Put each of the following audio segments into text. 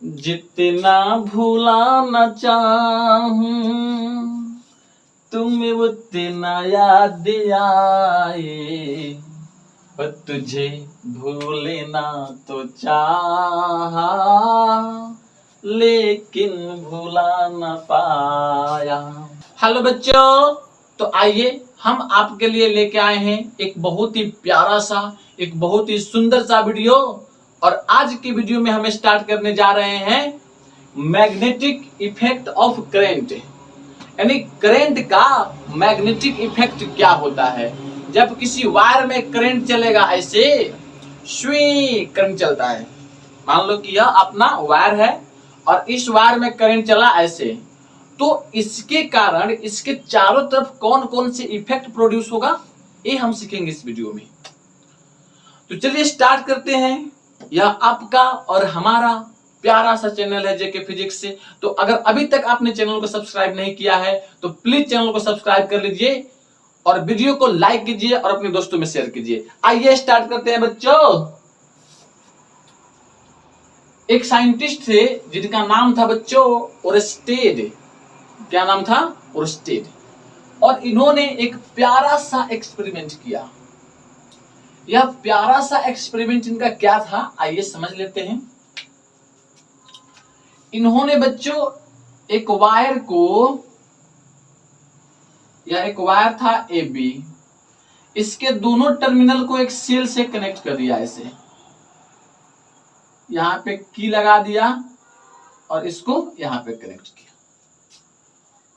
जितना भुलाना चाहूं तुम्हें उतना याद आए, पर तुझे भूलना तो चाहा लेकिन भुला न पाया। हेलो बच्चों, तो आइए हम आपके लिए लेके आए हैं एक बहुत ही प्यारा सा, एक बहुत ही सुंदर सा वीडियो। और आज की वीडियो में हम स्टार्ट करने जा रहे हैं मैग्नेटिक इफेक्ट ऑफ करंट, यानी करंट का मैग्नेटिक इफेक्ट क्या होता है। जब किसी वायर में करंट चलेगा, ऐसे स्वी करंट चलता है। मान लो कि यह अपना वायर है और इस वायर में करंट चला ऐसे, तो इसके कारण इसके चारों तरफ कौन कौन से इफेक्ट प्रोड्यूस होगा, ये हम सीखेंगे इस वीडियो में। तो चलिए स्टार्ट करते हैं। यह आपका और हमारा प्यारा सा चैनल है जेके फिजिक्स से। तो अगर अभी तक आपने चैनल को सब्सक्राइब नहीं किया है तो प्लीज चैनल को सब्सक्राइब कर लीजिए और वीडियो को लाइक कीजिए और अपने दोस्तों में शेयर कीजिए। आइए स्टार्ट करते हैं बच्चों। एक साइंटिस्ट थे जिनका नाम था बच्चों ओरस्टेड। क्या नाम था? ओरस्टेड। और इन्होंने एक प्यारा सा एक्सपेरिमेंट किया। यह प्यारा सा एक्सपेरिमेंट इनका क्या था, आइए समझ लेते हैं। इन्होंने बच्चों एक वायर को, या एक वायर था ए बी, इसके दोनों टर्मिनल को एक सेल से कनेक्ट कर दिया। ऐसे यहां पे की लगा दिया और इसको यहां पे कनेक्ट किया।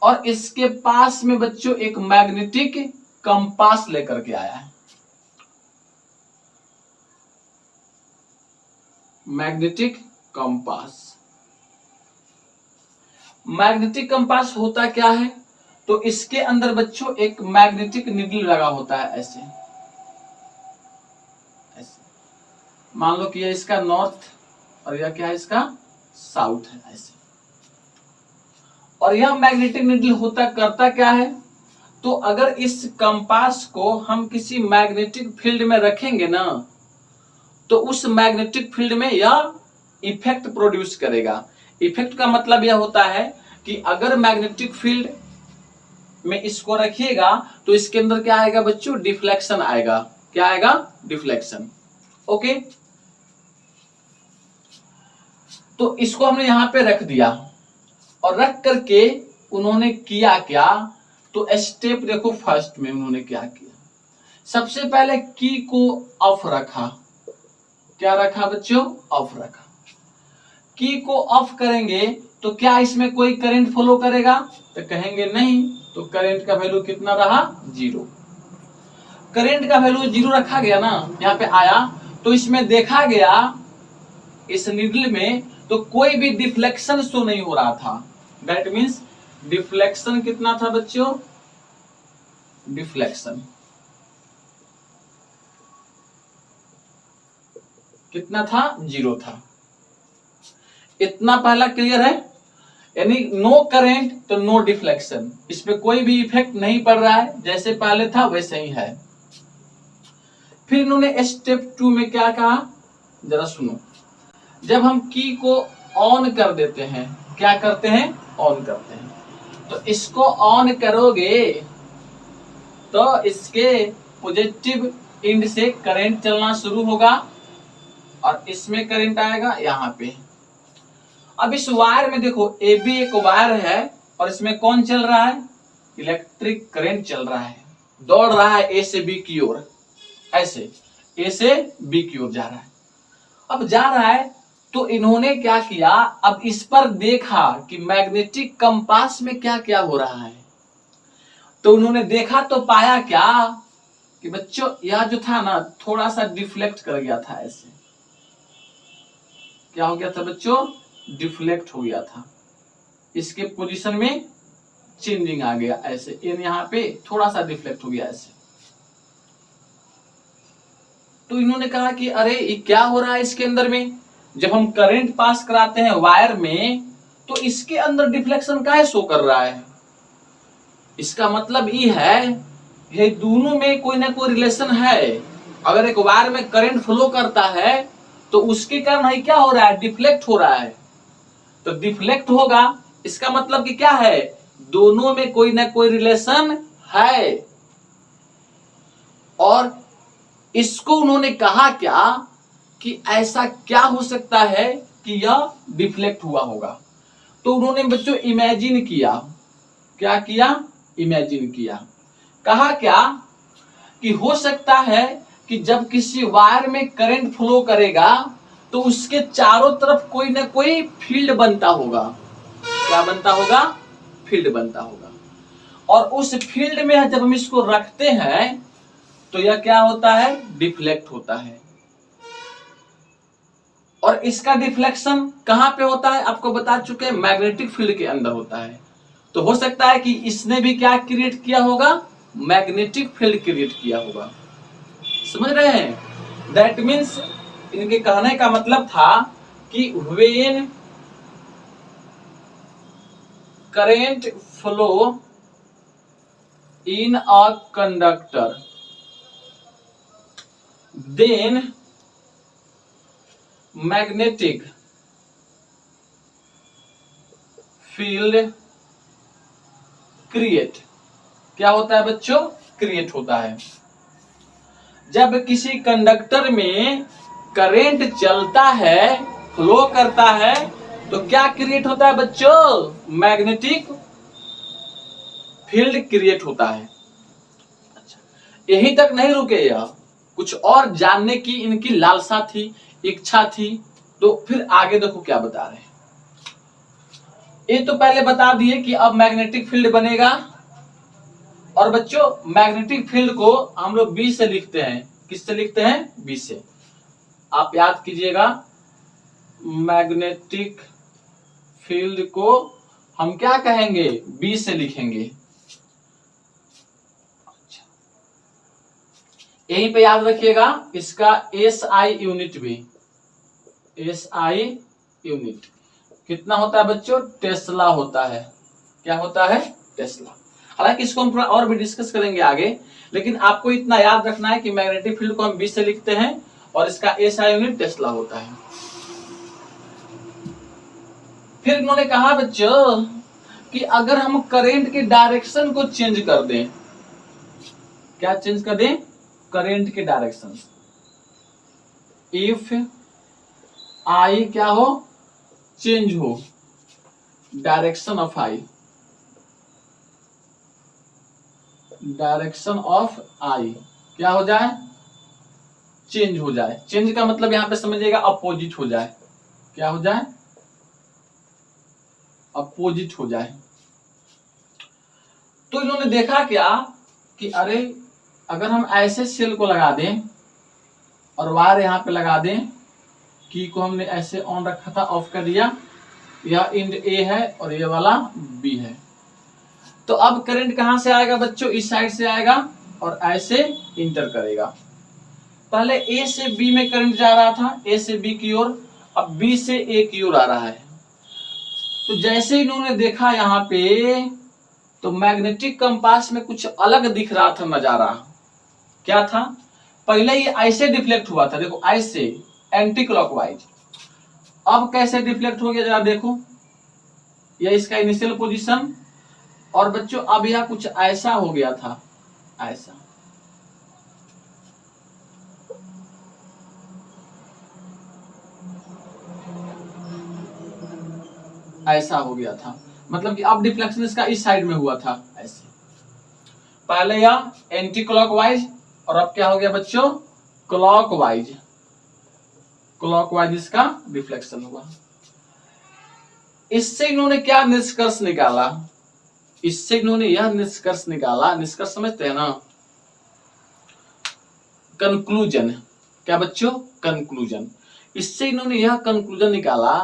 और इसके पास में बच्चों एक मैग्नेटिक कंपास लेकर के आया है। Magnetic compass. मैग्नेटिक कंपास होता क्या है? तो इसके अंदर बच्चों एक मैग्नेटिक नीडल लगा होता है। ऐसे ऐसे मान लो कि यह इसका नॉर्थ और यह क्या है, इसका साउथ है। ऐसे और यह मैग्नेटिक नीडल होता करता क्या है, तो अगर इस कंपास को हम किसी मैग्नेटिक फील्ड में रखेंगे ना, तो उस मैग्नेटिक फील्ड में यह इफेक्ट प्रोड्यूस करेगा। इफेक्ट का मतलब यह होता है कि अगर मैग्नेटिक फील्ड में इसको रखिएगा तो इसके अंदर क्या आएगा बच्चों? डिफ्लेक्शन आएगा। क्या आएगा? डिफ्लेक्शन। ओके, तो इसको हमने यहां पे रख दिया और रख करके उन्होंने किया क्या, तो स्टेप देखो। फर्स्ट में उन्होंने क्या किया, सबसे पहले की को ऑफ रखा। क्या रखा बच्चों? ऑफ रखा। की को ऑफ करेंगे तो क्या इसमें कोई करंट फ्लो करेगा? तो कहेंगे नहीं। तो करंट का वैल्यू कितना रहा? 0। करंट का वैल्यू 0 रखा गया ना, यहाँ पे आया तो इसमें देखा गया इस नीडल में तो कोई भी डिफ्लेक्शन शो नहीं हो रहा था। दैट मीन्स डिफ्लेक्शन कितना था बच्चों? डिफ्लेक्शन कितना था? 0 था। इतना पहला क्लियर है, यानी नो करंट तो नो डिफ्लेक्शन, इसमें कोई भी इफेक्ट नहीं पड़ रहा है, जैसे पहले था वैसे ही है। फिर इन्होंने स्टेप 2 में क्या कहा, जरा सुनो। जब हम की को ऑन कर देते हैं, क्या करते हैं? ऑन करते हैं। तो इसको ऑन करोगे तो इसके पॉजिटिव एंड से करंट चलना शुरू होगा और इसमें करंट आएगा यहाँ पे। अब इस वायर में देखो, ए बी एक वायर है और इसमें कौन चल रहा है? इलेक्ट्रिक करंट चल रहा है, दौड़ रहा है ए से बी की ओर। ऐसे ए से बी की ओर जा रहा है। अब जा रहा है तो इन्होंने क्या किया, अब इस पर देखा कि मैग्नेटिक कंपास में क्या क्या हो रहा है। तो उन्होंने देखा तो पाया क्या कि बच्चों यह जो था ना, थोड़ा सा डिफ्लेक्ट कर गया था। ऐसे क्या हो गया था बच्चों? डिफ्लेक्ट हो गया था। इसके पोजीशन में चेंजिंग आ गया। ऐसे यहाँ पे थोड़ा सा डिफ्लेक्ट हो गया ऐसे। तो इन्होंने कहा कि अरे ये क्या हो रहा है इसके अंदर में। जब हम करंट पास कराते हैं वायर में तो इसके अंदर डिफ्लेक्शन काहे शो कर रहा है? इसका मतलब ये है, ये दोनों में कोई ना कोई रिलेशन है। अगर एक वायर में करंट फ्लो करता है तो उसके कारण क्या हो रहा है? डिफ्लेक्ट हो रहा है। तो डिफ्लेक्ट होगा, इसका मतलब कि क्या है, दोनों में कोई ना कोई रिलेशन है। और इसको उन्होंने कहा क्या कि ऐसा क्या हो सकता है कि यह डिफ्लेक्ट हुआ होगा। तो उन्होंने बच्चों इमेजिन किया, क्या किया, इमेजिन किया। कहा क्या कि हो सकता है कि जब किसी वायर में करंट फ्लो करेगा तो उसके चारों तरफ कोई ना कोई फील्ड बनता होगा। क्या बनता होगा, फील्ड बनता होगा। और उस फील्ड में जब हम इसको रखते हैं तो यह क्या होता है, डिफ्लेक्ट होता है। और इसका डिफ्लेक्शन कहां पे होता है, आपको बता चुके हैं, मैग्नेटिक फील्ड के अंदर होता है। तो हो सकता है कि इसने भी क्या क्रिएट किया होगा, मैग्नेटिक फील्ड क्रिएट किया होगा। समझ रहे हैं। दैट मीन्स इनके कहने का मतलब था कि when current flow in a conductor then magnetic field create, क्या होता है बच्चों, क्रिएट होता है। जब किसी कंडक्टर में करंट चलता है, फ्लो करता है, तो क्या क्रिएट होता है बच्चों, मैग्नेटिक फील्ड क्रिएट होता है। अच्छा, यही तक नहीं रुके, यह कुछ और जानने की इनकी लालसा थी, इच्छा थी। तो फिर आगे देखो क्या बता रहे हैं। ये तो पहले बता दिए कि अब मैग्नेटिक फील्ड बनेगा। और बच्चों मैग्नेटिक फील्ड को हम लोग बी से लिखते हैं, किससे लिखते हैं, बी से। आप याद कीजिएगा, मैग्नेटिक फील्ड को हम क्या कहेंगे, बी से लिखेंगे। अच्छा, यहीं पे याद रखिएगा इसका एसआई यूनिट भी, एसआई यूनिट कितना होता है बच्चों, टेस्ला होता है। क्या होता है, टेस्ला। हालांकि इसको हम थोड़ा और भी डिस्कस करेंगे आगे, लेकिन आपको इतना याद रखना है कि मैग्नेटिक फील्ड को हम बी से लिखते हैं और इसका एसआई यूनिट टेस्ला होता है। फिर इन्होंने कहा बच्चों कि अगर हम करंट के डायरेक्शन को चेंज कर दें, क्या चेंज कर दें, करंट के डायरेक्शन, इफ आई क्या हो, चेंज हो, direction of eye, direction of eye क्या हो जाए, चेंज हो जाए। चेंज का मतलब यहां पे समझिएगा अपोजिट हो जाए। क्या हो जाए, अपोजिट हो जाए। तो इन्होंने देखा क्या कि अरे अगर हम ऐसे सेल को लगा दें और वायर यहां पे लगा दें, की को हमने ऐसे ऑन रखा था, ऑफ कर दिया, यह इंड ए है और ये वाला बी है। तो अब करंट कहां से आएगा बच्चों, इस साइड से आएगा और ऐसे इंटर करेगा। पहले ए से बी में करंट जा रहा था, ए से बी की ओर, अब बी से ए की ओर आ रहा है। तो जैसे इन्होंने देखा यहाँ पे, तो मैग्नेटिक कंपास में कुछ अलग दिख रहा था नजारा। क्या था, पहले ये ऐसे डिफ्लेक्ट हुआ था, देखो ऐसे एंटी क्लॉकवाइज। अब कैसे डिफ्लेक्ट हो गया जरा देखो, ये इसका इनिशियल पोजीशन। और बच्चों अब यह कुछ ऐसा हो गया था, ऐसा ऐसा हो गया था। मतलब कि अब डिफ्लेक्शन इसका इस साइड में हुआ था ऐसे। पहले यह एंटी क्लॉकवाइज और अब क्या हो गया बच्चों, क्लॉकवाइज, क्लॉकवाइज इसका डिफ्लेक्शन हुआ। इससे इन्होंने क्या निष्कर्ष निकाला, इससे इन्होंने यह निष्कर्ष निकाला, निष्कर्ष समझते हैं ना, कंक्लूजन। क्या बच्चों, कंक्लूजन। इससे इन्होंने यह कंक्लूजन निकाला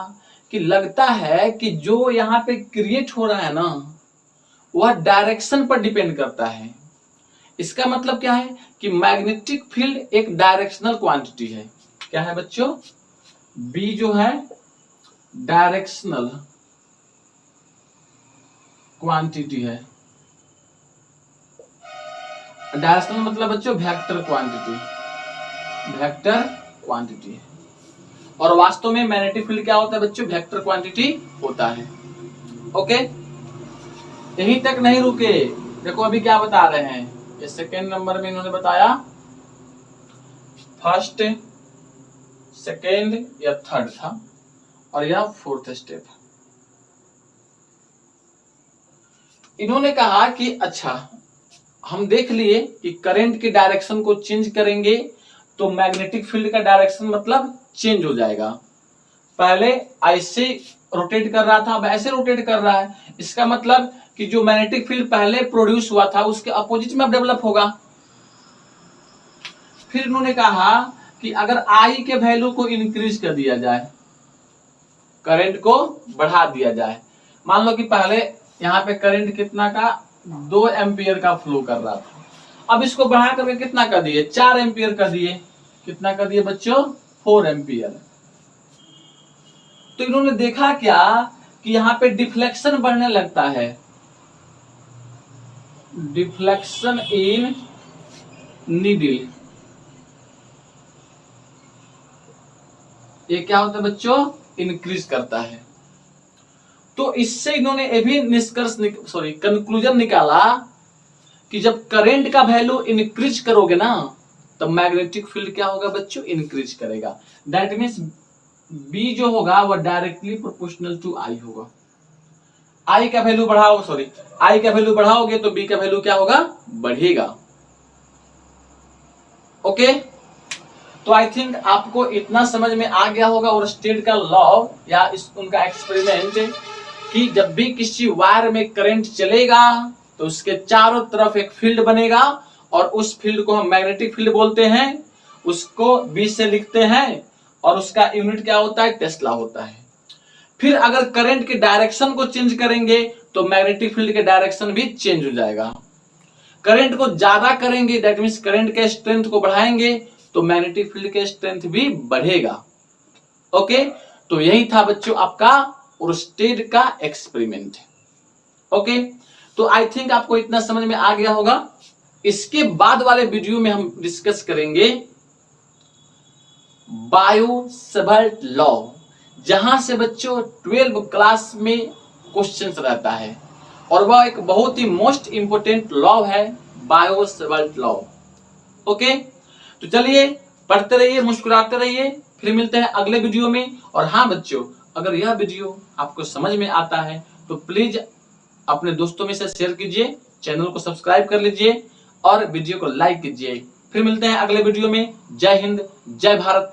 कि लगता है कि जो यहाँ पे क्रिएट हो रहा है ना, वह डायरेक्शन पर डिपेंड करता है। इसका मतलब क्या है कि मैग्नेटिक फील्ड एक डायरेक्शनल क्वांटिटी है। क्या है बच्चों, बी जो है डायरेक्शनल क्वांटिटी है। डायरेक्शनल मतलब बच्चों वेक्टर क्वांटिटी, वेक्टर क्वांटिटी है। और वास्तव में मैग्नेटिक फील्ड क्या होता है बच्चों, वेक्टर क्वांटिटी होता है। ओके, यहीं तक नहीं रुके, देखो अभी क्या बता रहे हैं, ये सेकेंड नंबर में इन्होंने बताया, फर्स्ट सेकेंड या थर्ड था और यह फोर्थ स्टेप। इन्होंने कहा कि अच्छा हम देख लिए कि करंट की डायरेक्शन को चेंज करेंगे तो मैग्नेटिक फील्ड का डायरेक्शन मतलब चेंज हो जाएगा। पहले ऐसे रोटेट कर रहा था, अब ऐसे रोटेट कर रहा है, इसका मतलब कि जो मैग्नेटिक फील्ड पहले प्रोड्यूस हुआ था उसके अपोजिट में अब डेवलप होगा। फिर उन्होंने कहा कि अगर आई के वैल्यू को इंक्रीज कर दिया जाए, करंट को बढ़ा दिया जाए, मान लो कि पहले यहाँ पे करंट कितना का 2 एम्पियर का फ्लो कर रहा था, अब इसको बढ़ा करके कितना कर दिए, 4 एम्पियर कर दिए। कितना कर दिए बच्चों, 4 एम्पियर। तो इन्होंने देखा क्या कि यहाँ पे डिफ्लेक्शन बढ़ने लगता है, डिफ्लेक्शन इन नीडल। ये क्या होता है बच्चों, इंक्रीज करता है। तो इससे इन्होंने ये भी निष्कर्ष कंक्लूजन निकाला कि जब करंट का वैल्यू इंक्रीज करोगे ना तो मैग्नेटिक फील्ड क्या होगा बच्चों, इंक्रीज करेगा। दैट मीन्स बी जो होगा वह डायरेक्टली प्रोपोर्शनल टू आई होगा। आई का वैल्यू आई का वैल्यू बढ़ाओगे तो बी का वैल्यू क्या होगा, बढ़ेगा। ओके, तो आई थिंक आपको इतना समझ में आ गया होगा और स्टेट का लॉ या उनका एक्सपेरिमेंट कि जब भी किसी वायर में करंट चलेगा तो उसके चारों तरफ एक फील्ड बनेगा और उस फील्ड को हम मैग्नेटिक फील्ड बोलते हैं, उसको बी से लिखते हैं और उसका यूनिट क्या होता है, टेस्ला होता है। फिर अगर करंट के डायरेक्शन को चेंज करेंगे तो मैग्नेटिक फील्ड के डायरेक्शन भी चेंज हो जाएगा। करंट को ज्यादा करेंगे, दैट मीन्स करंट के स्ट्रेंथ को बढ़ाएंगे तो मैग्नेटिक फील्ड के स्ट्रेंथ भी बढ़ेगा। ओके, तो यही था बच्चों आपका ओरस्टेड का एक्सपेरिमेंट। ओके, तो आई थिंक आपको इतना समझ में आ गया होगा। इसके बाद वाले वीडियो में हम डिस्कस करेंगे बायो-सेवर्ट लॉ, जहां से बच्चों 12 क्लास में क्वेश्चंस रहता है और वह एक बहुत ही मोस्ट इंपोर्टेंट लॉ है, बायो-सेवर्ट लॉ। ओके, तो चलिए पढ़ते रहिए, मुस्कुराते रहिए, फिर मिलते हैं अगले वीडियो में। और हाँ बच्चों, अगर यह वीडियो आपको समझ में आता है तो प्लीज अपने दोस्तों में से शेयर कीजिए, चैनल को सब्सक्राइब कर लीजिए और वीडियो को लाइक कीजिए। फिर मिलते हैं अगले वीडियो में। जय हिंद, जय भारत।